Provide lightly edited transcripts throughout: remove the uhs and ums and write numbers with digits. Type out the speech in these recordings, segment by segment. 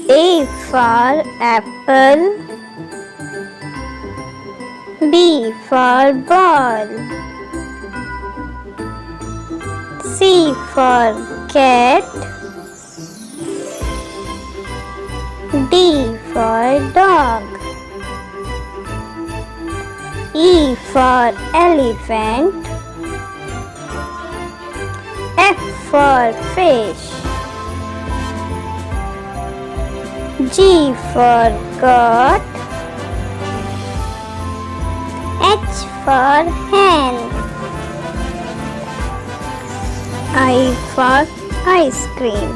A for apple. B for ball. C for cat. D for dog. E for elephant. F for fish. G for goat. H for hen. I for ice cream.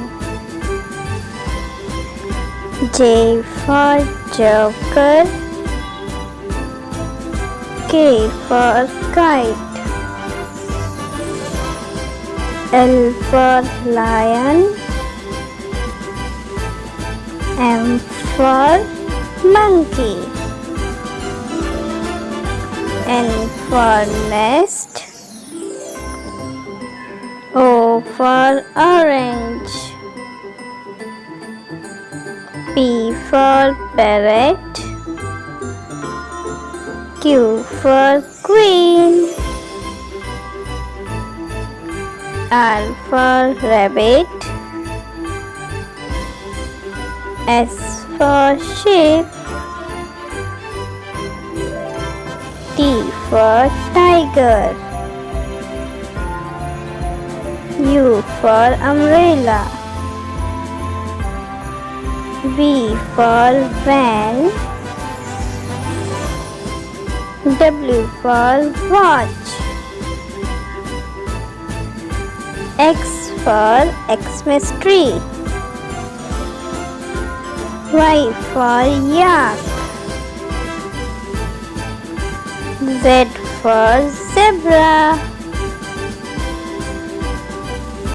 J for joker. K for kite. L for lion. M for monkey. N for nest. O for orange. P for parrot. Q for queen. R for rabbit. S for sheep. T for tiger. U for umbrella. V for van. W for watch. X for Xmas tree. Y for yak. Z for zebra.